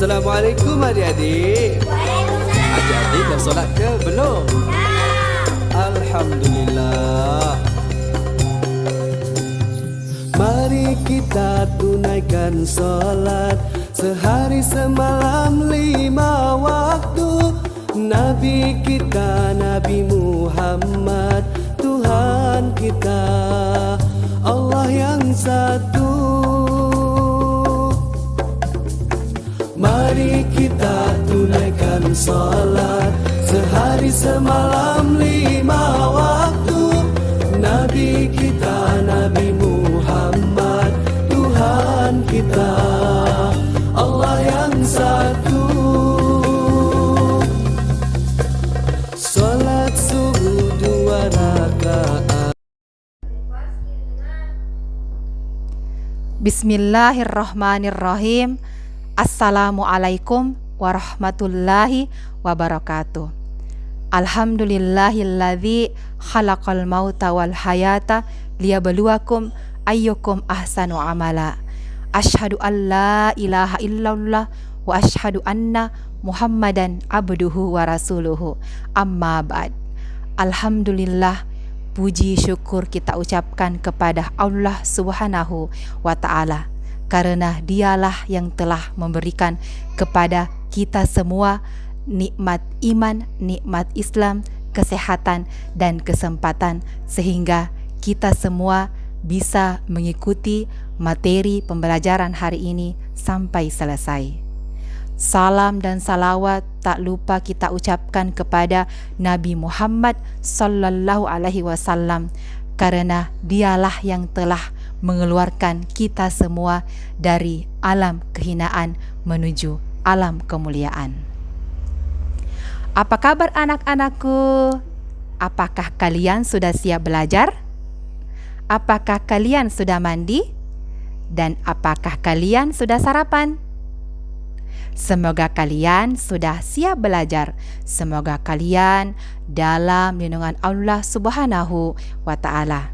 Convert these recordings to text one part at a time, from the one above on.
Assalamualaikum adik-adik. Adik-adik dah solat ke belum? Alhamdulillah. Mari kita tunaikan solat sehari semalam 5 waktu. Nabi kita Nabi Muhammad, Tuhan kita Allah yang satu. Mari kita tunaikan salat sehari semalam 5 waktu. Nabi kita Nabi Muhammad, Tuhan kita Allah yang satu. Salat subuh 2 rakaat. Bismillahirrahmanirrahim. Assalamualaikum warahmatullahi wabarakatuh. Alhamdulillahilladzi khalaqal mauta wal hayata liyabluwakum ayyukum ahsanu amala. Asyhadu an la ilaha illallah wa asyhadu anna Muhammadan abduhu wa rasuluhu. Amma ba'd. Alhamdulillah, puji syukur kita ucapkan kepada Allah Subhanahu wa ta'ala, karena dialah yang telah memberikan kepada kita semua nikmat iman, nikmat Islam, kesehatan dan kesempatan, sehingga kita semua bisa mengikuti materi pembelajaran hari ini sampai selesai. Salam dan salawat tak lupa kita ucapkan kepada Nabi Muhammad sallallahu alaihi wasallam, karena dialah yang telah mengeluarkan kita semua dari alam kehinaan menuju alam kemuliaan. Apa kabar anak-anakku? Apakah kalian sudah siap belajar? Apakah kalian sudah mandi? Dan apakah kalian sudah sarapan? Semoga kalian sudah siap belajar. Semoga kalian dalam lindungan Allah Subhanahu wa ta'ala,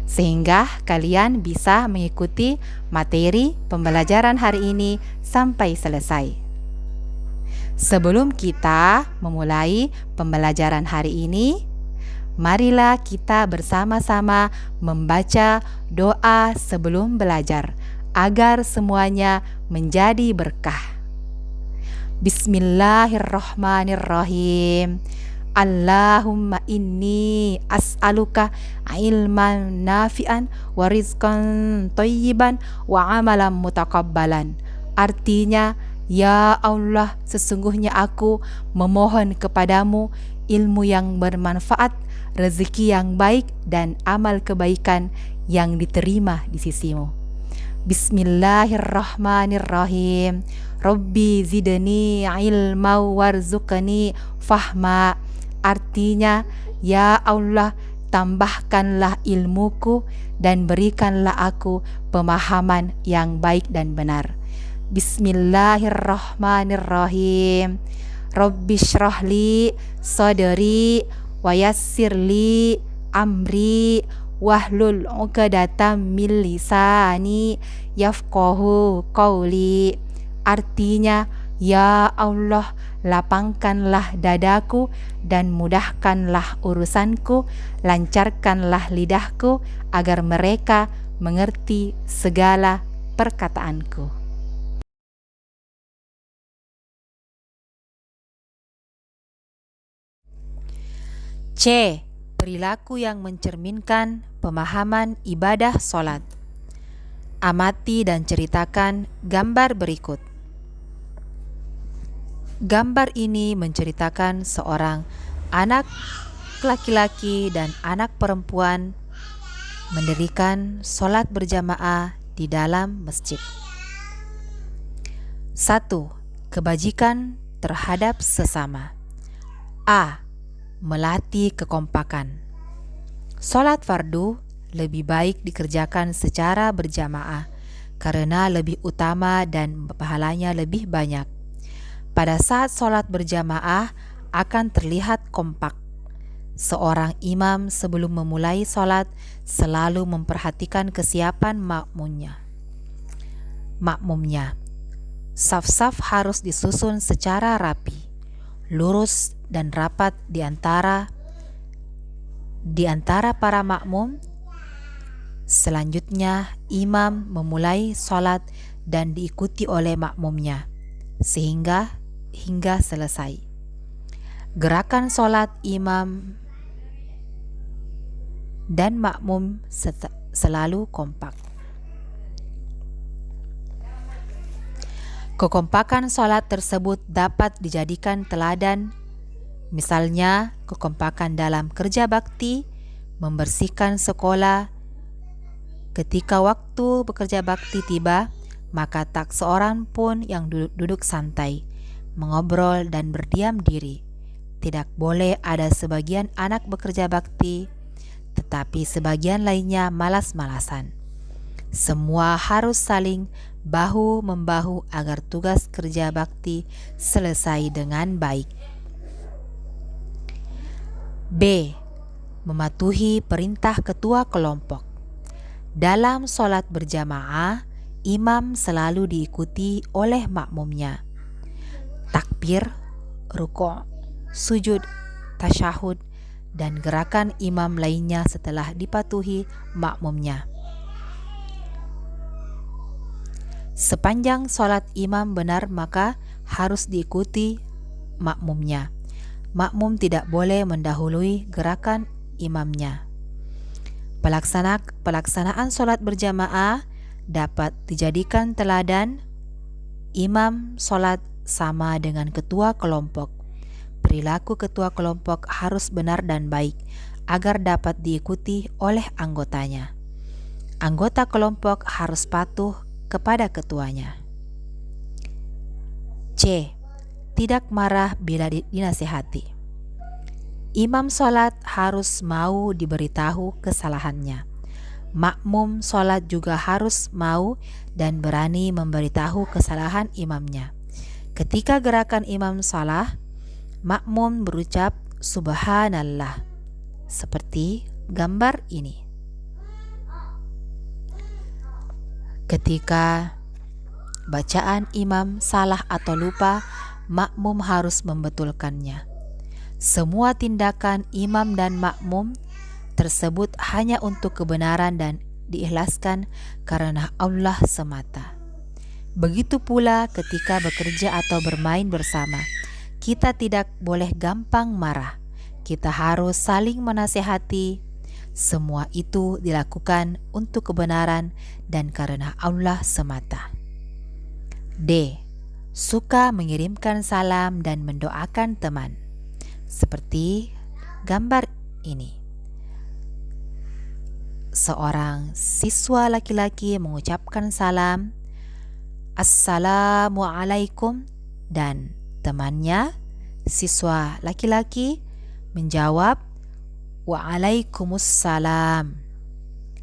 sehingga kalian bisa mengikuti materi pembelajaran hari ini sampai selesai. Sebelum kita memulai pembelajaran hari ini, marilah kita bersama-sama membaca doa sebelum belajar agar semuanya menjadi berkah. Bismillahirrahmanirrahim. Allahumma inni as'aluka ilman nafi'an wa rizqan thayyiban wa amalan mutakabbalan. Artinya, ya Allah, sesungguhnya aku memohon kepadamu ilmu yang bermanfaat, rezeki yang baik dan amal kebaikan yang diterima di sisimu. Bismillahirrahmanirrahim. Rabbi zidni ilma warzuqni fahma. Artinya, ya Allah, tambahkanlah ilmuku dan berikanlah aku pemahaman yang baik dan benar. Bismillahirrahmanirrahim. Rabbi syrahli sadri wa yassirli amri wahlul 'uqdatam min lisani yafqahu qawli. Artinya, ya Allah, lapangkanlah dadaku dan mudahkanlah urusanku, lancarkanlah lidahku agar mereka mengerti segala perkataanku. C. Perilaku yang mencerminkan pemahaman ibadah sholat. Amati dan ceritakan gambar berikut. Gambar ini menceritakan seorang anak laki-laki dan anak perempuan mendirikan sholat berjamaah di dalam masjid. 1. Kebajikan terhadap sesama. A. Melatih kekompakan. Sholat fardu lebih baik dikerjakan secara berjamaah karena lebih utama dan pahalanya lebih banyak. Pada saat sholat berjamaah akan terlihat kompak. Seorang imam sebelum memulai sholat selalu memperhatikan kesiapan makmumnya. Saf-saf harus disusun secara rapi, lurus dan rapat di antara para makmum. Selanjutnya, imam memulai sholat dan diikuti oleh makmumnya hingga selesai. Gerakan sholat imam dan makmum selalu kompak. Kekompakan sholat tersebut dapat dijadikan teladan, misalnya kekompakan dalam kerja bakti, membersihkan sekolah. Ketika waktu bekerja bakti tiba, maka tak seorang pun yang duduk santai, mengobrol dan berdiam diri. Tidak boleh ada sebagian anak bekerja bakti, tetapi sebagian lainnya malas-malasan. Semua harus saling bahu-membahu agar tugas kerja bakti selesai dengan baik. B. Mematuhi perintah ketua kelompok. Dalam sholat berjamaah, imam selalu diikuti oleh makmumnya. Takbir, rukuk, sujud, tasyahud, dan gerakan imam lainnya setelah dipatuhi makmumnya. Sepanjang sholat imam benar, maka harus diikuti makmumnya. Makmum tidak boleh mendahului gerakan imamnya. Pelaksanaan sholat berjamaah dapat dijadikan teladan. Imam sholat sama dengan ketua kelompok. Perilaku ketua kelompok harus benar dan baik agar dapat diikuti oleh anggotanya. Anggota kelompok harus patuh kepada ketuanya. C. Tidak marah bila dinasihati. Imam sholat harus mau diberitahu kesalahannya. Makmum sholat juga harus mau dan berani memberitahu kesalahan imamnya. Ketika gerakan imam salah, makmum berucap Subhanallah, seperti gambar ini. Ketika bacaan imam salah atau lupa, makmum harus membetulkannya. Semua tindakan imam dan makmum tersebut hanya untuk kebenaran dan diikhlaskan karena Allah semata. Begitu pula ketika bekerja atau bermain bersama, kita tidak boleh gampang marah. Kita harus saling menasihati. Semua itu dilakukan untuk kebenaran dan karena Allah semata. D. Suka mengirimkan salam dan mendoakan teman, seperti gambar ini. Seorang siswa laki-laki mengucapkan salam Assalamualaikum, dan temannya siswa laki-laki menjawab Waalaikumsalam.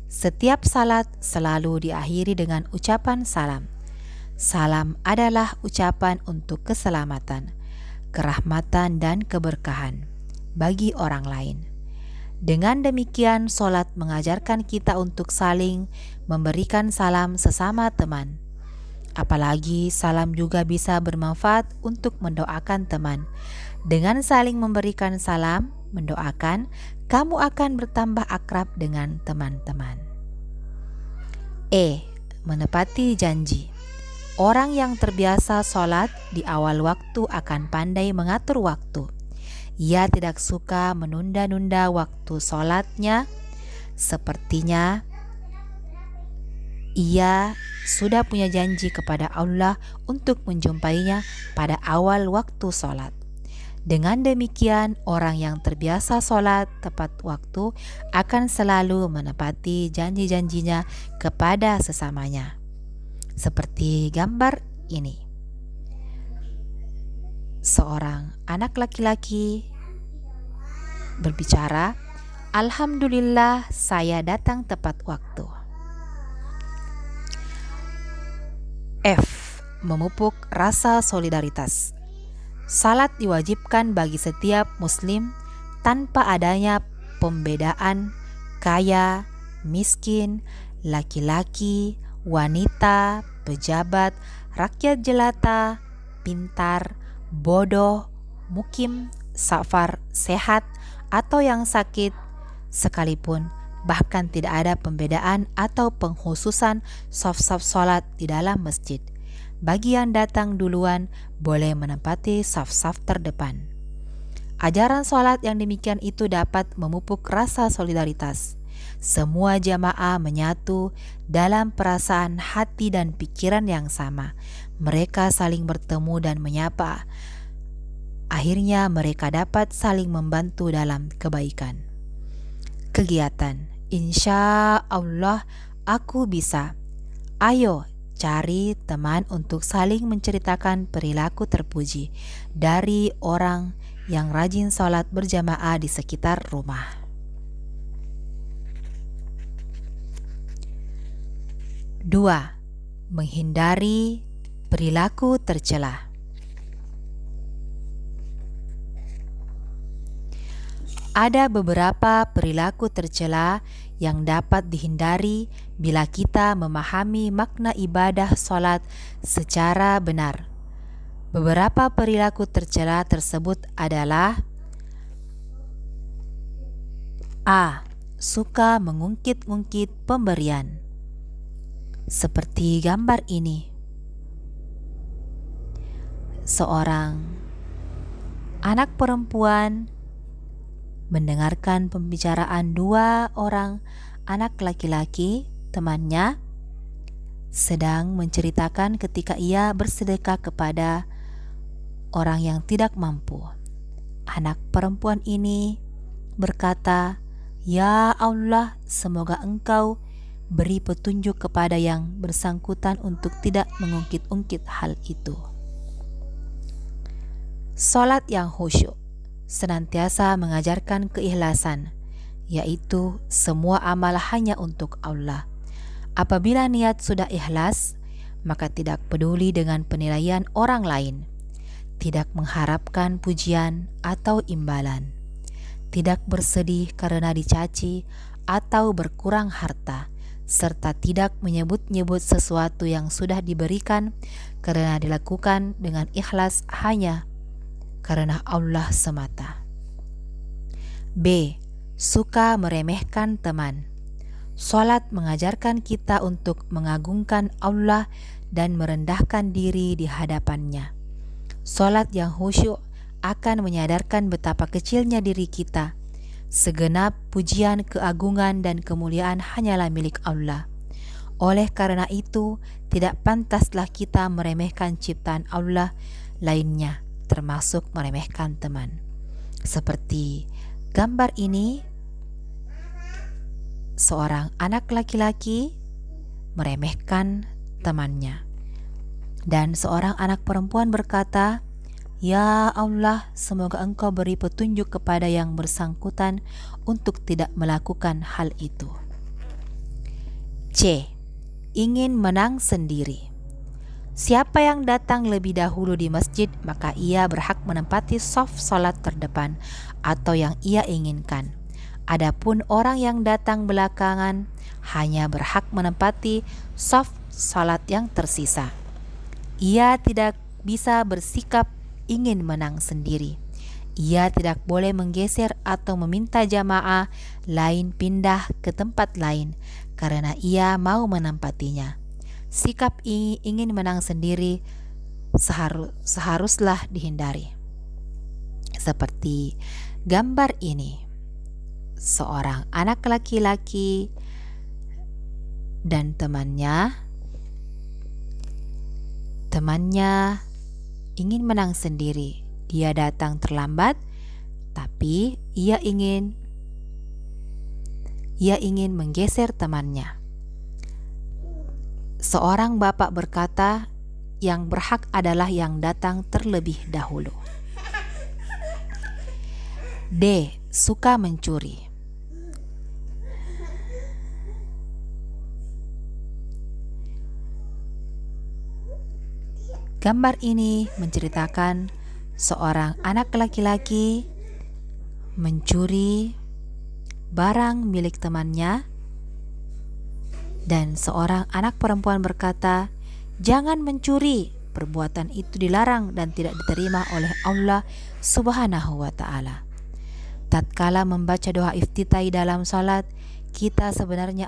Setiap salat selalu diakhiri dengan ucapan salam. Salam adalah ucapan untuk keselamatan, kerahmatan dan keberkahan bagi orang lain. Dengan demikian, sholat mengajarkan kita untuk saling memberikan salam sesama teman. Apalagi salam juga bisa bermanfaat untuk mendoakan teman. Dengan saling memberikan salam, mendoakan, kamu akan bertambah akrab dengan teman-teman. E. Menepati janji. Orang yang terbiasa sholat di awal waktu akan pandai mengatur waktu. Ia tidak suka menunda-nunda waktu sholatnya. Sepertinya ia sudah punya janji kepada Allah untuk menjumpainya pada awal waktu sholat. Dengan demikian, orang yang terbiasa sholat tepat waktu akan selalu menepati janji-janjinya kepada sesamanya. Seperti gambar ini. Seorang anak laki-laki berbicara, Alhamdulillah saya datang tepat waktu. F. Memupuk rasa solidaritas. Salat diwajibkan bagi setiap muslim tanpa adanya pembedaan kaya, miskin, laki-laki, wanita, pejabat, rakyat jelata, pintar, bodoh, mukim, safar, sehat, atau yang sakit sekalipun. Bahkan tidak ada pembedaan atau pengkhususan saf-saf sholat di dalam masjid. Bagi yang datang duluan boleh menempati saf-saf terdepan. Ajaran sholat yang demikian itu dapat memupuk rasa solidaritas. Semua jamaah menyatu dalam perasaan hati dan pikiran yang sama. Mereka saling bertemu dan menyapa. Akhirnya mereka dapat saling membantu dalam kebaikan. Kegiatan, insya Allah aku bisa. Ayo cari teman untuk saling menceritakan perilaku terpuji dari orang yang rajin sholat berjamaah di sekitar rumah. Dua, menghindari perilaku tercela. Ada beberapa perilaku tercela yang dapat dihindari bila kita memahami makna ibadah sholat secara benar. Beberapa perilaku tercela tersebut adalah: A. Suka mengungkit-ungkit pemberian. Seperti gambar ini. Seorang anak perempuan mendengarkan pembicaraan dua orang anak laki-laki temannya sedang menceritakan ketika ia bersedekah kepada orang yang tidak mampu. Anak perempuan ini berkata, "Ya Allah, semoga Engkau beri petunjuk kepada yang bersangkutan untuk tidak mengungkit-ungkit hal itu." Salat yang khusyuk senantiasa mengajarkan keikhlasan, yaitu semua amal hanya untuk Allah. Apabila niat sudah ikhlas, maka tidak peduli dengan penilaian orang lain, tidak mengharapkan pujian atau imbalan, tidak bersedih karena dicaci atau berkurang harta, serta tidak menyebut-nyebut sesuatu yang sudah diberikan karena dilakukan dengan ikhlas hanya karena Allah semata. B. Suka meremehkan teman. Salat mengajarkan kita untuk mengagungkan Allah dan merendahkan diri di hadapannya. Salat yang khusyuk akan menyadarkan betapa kecilnya diri kita. Segenap pujian, keagungan, dan kemuliaan hanyalah milik Allah. Oleh karena itu, tidak pantaslah kita meremehkan ciptaan Allah lainnya, termasuk meremehkan teman. Seperti gambar ini, seorang anak laki-laki meremehkan temannya. Dan seorang anak perempuan berkata, "Ya Allah, semoga Engkau beri petunjuk kepada yang bersangkutan untuk tidak melakukan hal itu." C. Ingin menang sendiri. Siapa yang datang lebih dahulu di masjid, maka ia berhak menempati shaf salat terdepan atau yang ia inginkan. Adapun orang yang datang belakangan hanya berhak menempati shaf salat yang tersisa. Ia tidak bisa bersikap ingin menang sendiri. Ia tidak boleh menggeser atau meminta jamaah lain pindah ke tempat lain karena ia mau menempatinya. Sikap ingin menang sendiri seharuslah dihindari. Seperti gambar ini, seorang anak laki-laki dan temannya ingin menang sendiri. Dia datang terlambat, tapi ia ingin menggeser temannya. Seorang bapak berkata, yang berhak adalah yang datang terlebih dahulu. D. Suka mencuri. Gambar ini menceritakan seorang anak laki-laki mencuri barang milik temannya, dan seorang anak perempuan berkata, Jangan mencuri. Perbuatan itu dilarang dan tidak diterima oleh Allah Subhanahu wa ta'ala. Tatkala membaca doa iftitahi dalam salat, kita sebenarnya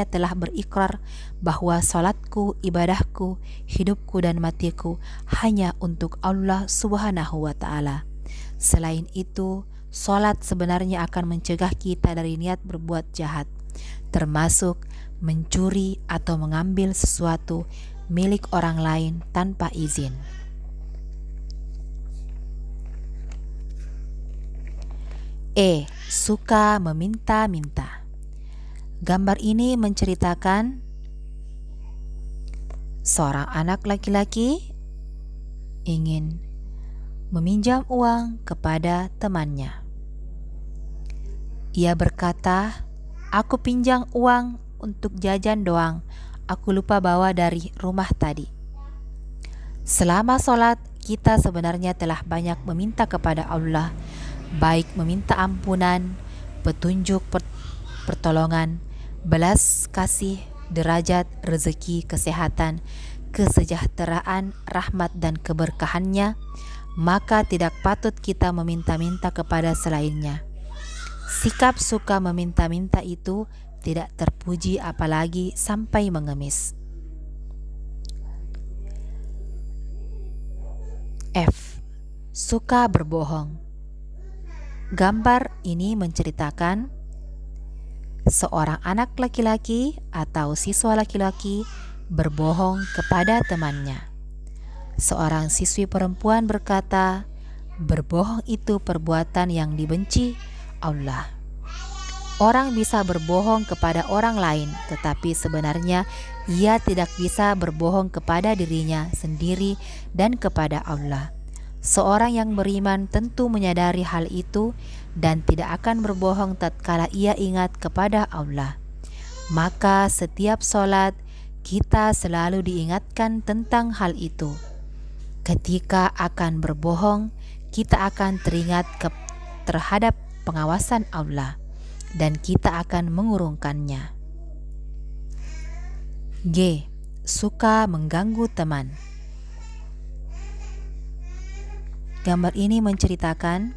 telah berikrar bahwa salatku, ibadahku, hidupku dan matiku hanya untuk Allah Subhanahu wa ta'ala. Selain itu, salat sebenarnya akan mencegah kita dari niat berbuat jahat, termasuk mencuri atau mengambil sesuatu milik orang lain tanpa izin. Suka meminta-minta. Gambar ini menceritakan seorang anak laki-laki ingin meminjam uang kepada temannya. Ia berkata, "Aku pinjam uang untuk jajan doang. Aku lupa bawa dari rumah tadi." Selama sholat, kita sebenarnya telah banyak meminta kepada Allah, baik meminta ampunan, petunjuk, pertolongan, belas kasih, derajat, rezeki, kesehatan, kesejahteraan, rahmat dan keberkahannya, maka tidak patut kita meminta-minta kepada selainnya. Sikap suka meminta-minta itu tidak terpuji, apalagi sampai mengemis. Suka berbohong. Gambar ini menceritakan seorang anak laki-laki atau siswa laki-laki berbohong kepada temannya. Seorang siswi perempuan berkata, "Berbohong itu perbuatan yang dibenci Allah." Orang bisa berbohong kepada orang lain, tetapi sebenarnya ia tidak bisa berbohong kepada dirinya sendiri dan kepada Allah. Seorang yang beriman tentu menyadari hal itu dan tidak akan berbohong tatkala ia ingat kepada Allah. Maka setiap sholat kita selalu diingatkan tentang hal itu. Ketika akan berbohong, kita akan teringat terhadap pengawasan Allah dan kita akan mengurungkannya. Suka mengganggu teman. Gambar ini menceritakan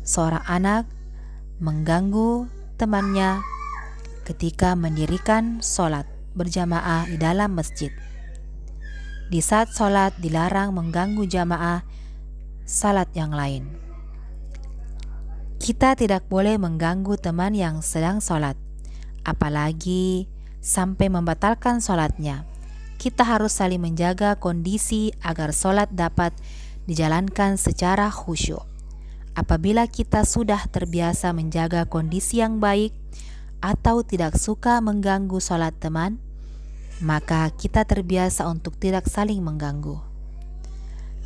seorang anak mengganggu temannya ketika mendirikan sholat berjamaah di dalam masjid. Di saat sholat dilarang mengganggu jamaah salat yang lain. Kita tidak boleh mengganggu teman yang sedang sholat, apalagi sampai membatalkan sholatnya. Kita harus saling menjaga kondisi agar sholat dapat dijalankan secara khusyuk. Apabila kita sudah terbiasa menjaga kondisi yang baik atau tidak suka mengganggu sholat teman, maka kita terbiasa untuk tidak saling mengganggu.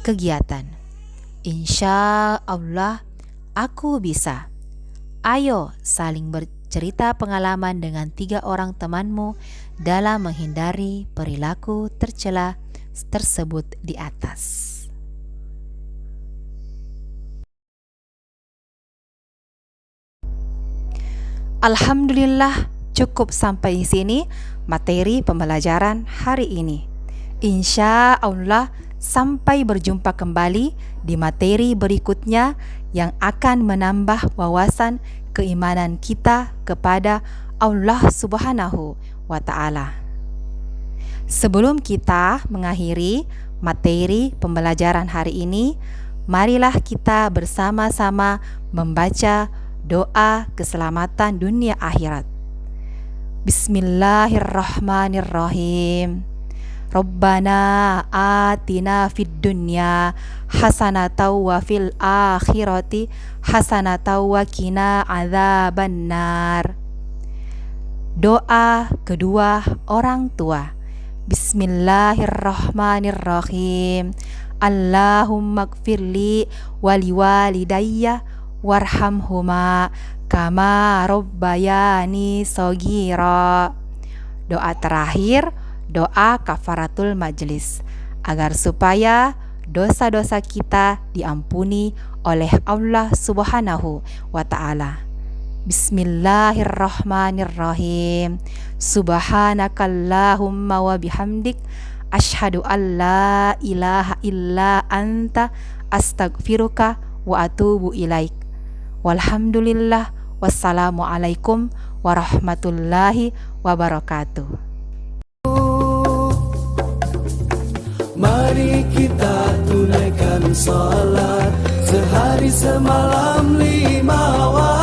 Kegiatan. Insya Allah aku bisa. Ayo saling bercerita pengalaman dengan 3 orang temanmu dalam menghindari perilaku tercela tersebut di atas. Alhamdulillah, cukup sampai di sini materi pembelajaran hari ini. Insya Allah sampai berjumpa kembali di materi berikutnya yang akan menambah wawasan keimanan kita kepada Allah Subhanahu wa ta'ala. Sebelum kita mengakhiri materi pembelajaran hari ini, marilah kita bersama-sama membaca doa keselamatan dunia akhirat. Bismillahirrahmanirrahim. Rabbana atina fid dunya hasanatan wa fil akhirati hasanatan wa qina adzabannar. Doa kedua orang tua. Bismillahirrahmanirrahim. Allahumma gfirli waliwalidayya warhamhuma kama rabbayani shaghira. Doa terakhir, doa kafaratul majlis, agar supaya dosa-dosa kita diampuni oleh Allah Subhanahu wa ta'ala. Bismillahirrahmanirrahim. Subhanakallahumma wa bihamdik asyhadu an la ilaha illa anta astaghfiruka wa atubu ilaik. Walhamdulillah, wassalamualaikum warahmatullahi wabarakatuh. Mari kita tunaikan salat sehari semalam 5 waktu.